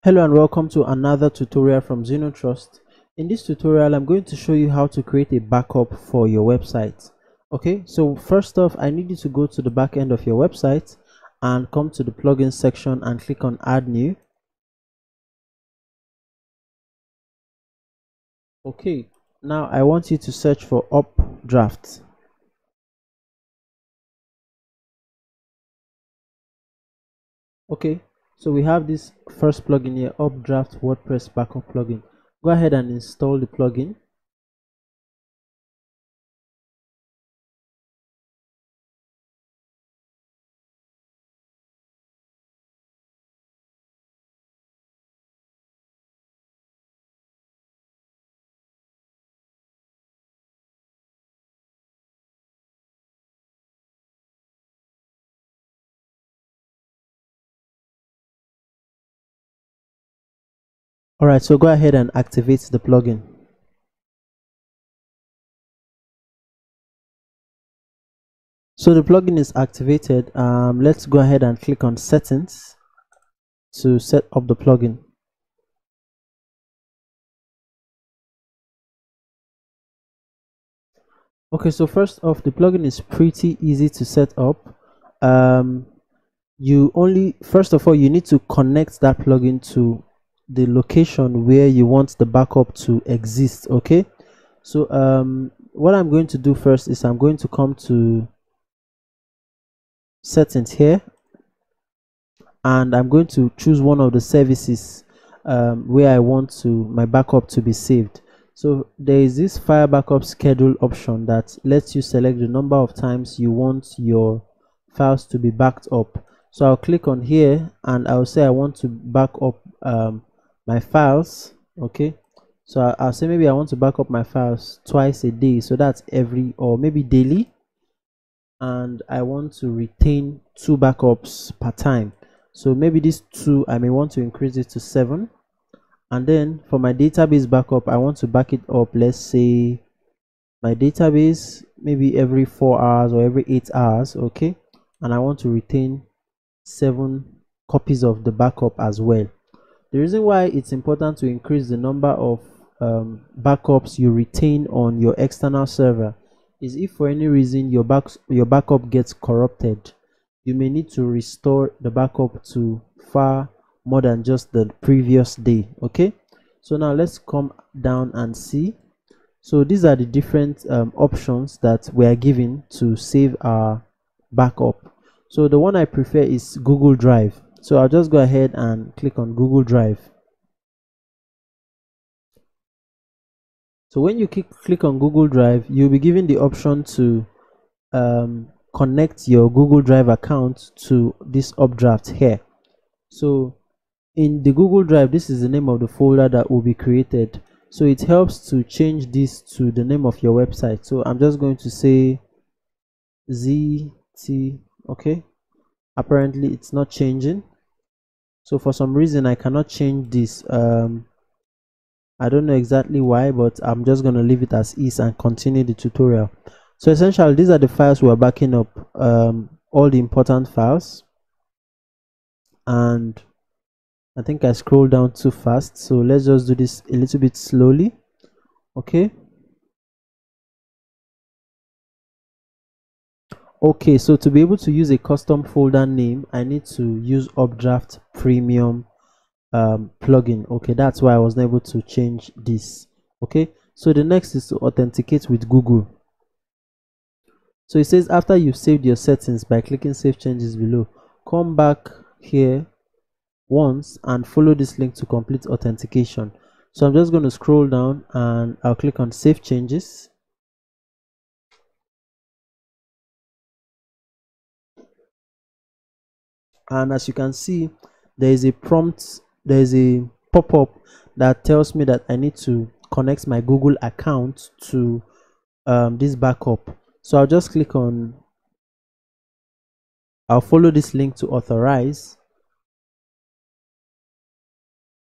Hello and welcome to another tutorial from Trust. In this tutorial, I'm going to show you how to create a backup for your website. Okay, so first off, I need you to go to the back end of your website and come to the plugin section and click on Add New. Okay, now I want you to search for Updraft. Okay, so we have this first plugin here, Updraft WordPress Backup plugin. Go ahead and install the plugin. Alright, so go ahead and activate the plugin. So the plugin is activated. Let's go ahead and click on settings to set up the plugin. Okay, so first off, the plugin is pretty easy to set up. First of all, you need to connect that plugin to the location where you want the backup to exist. Okay, so what I'm going to do first is I'm going to come to settings here, and I'm going to choose one of the services where I want my backup to be saved. So there is this file backup schedule option that lets you select the number of times you want your files to be backed up. So I'll click on here and I'll say I want to back up my files. Okay, so I'll say maybe I want to back up my files twice a day, so that's every, or maybe daily, and I want to retain 2 backups per time. So maybe this 2, I may want to increase it to 7. And then for my database backup, I want to back it up, let's say my database maybe every 4 hours or every 8 hours. Okay, and I want to retain 7 copies of the backup as well. The reason why it's important to increase the number of backups you retain on your external server is if for any reason your backup gets corrupted, you may need to restore the backup to far more than just the previous day. Okay, so now let's come down and see. So these are the different options that we are given to save our backup. So the one I prefer is Google Drive. So I'll just go ahead and click on Google Drive. So when you click on Google Drive, you'll be given the option to connect your Google Drive account to this Updraft here. So in the Google Drive, this is the name of the folder that will be created. So it helps to change this to the name of your website. So I'm just going to say ZT. Okay, apparently it's not changing. So for some reason I cannot change this. I don't know exactly why, but I'm just going to leave it as is and continue the tutorial. So essentially, these are the files we are backing up, all the important files. And I think I scrolled down too fast, so let's just do this a little bit slowly. Okay, so to be able to use a custom folder name, I need to use Updraft Premium plugin. Okay, that's why I wasn't able to change this. Okay, so the next is to authenticate with Google. So it says after you've saved your settings by clicking Save Changes below, come back here once and follow this link to complete authentication. So I'm just going to scroll down and I'll click on Save Changes. And as you can see, there is a prompt, there is a pop-up that tells me that I need to connect my Google account to this backup. So I'll just click on, I'll follow this link to authorize.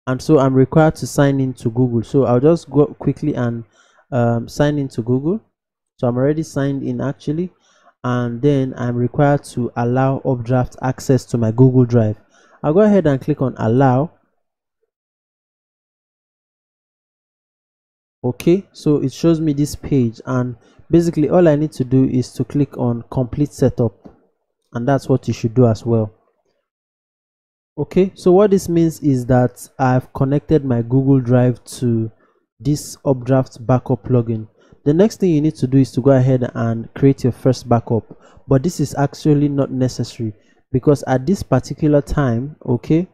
And so I'm required to sign in to Google. So I'll just go quickly and sign into Google. So I'm already signed in actually, and then I'm required to allow Updraft access to my Google Drive. I'll go ahead and click on allow, Okay, so it shows me this page, and basically all I need to do is to click on complete setup, and that's what you should do as well. Okay, so what this means is that I've connected my Google Drive to this Updraft backup plugin. The next thing you need to do is to go ahead and create your first backup, but this is actually not necessary because at this particular time, okay,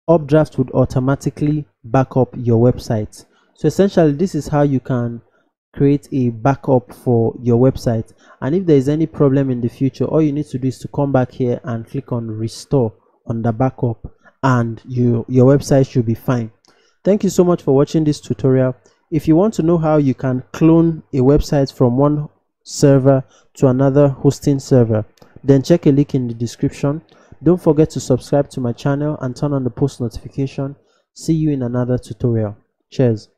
Updraft would automatically back up your website. So essentially this is how you can create a backup for your website, and if there is any problem in the future, all you need to do is to come back here and click on restore on the backup, and your website should be fine. Thank you so much for watching this tutorial. If you want to know how you can clone a website from one server to another hosting server, then check a link in the description. Don't forget to subscribe to my channel and turn on the post notification. See you in another tutorial. Cheers.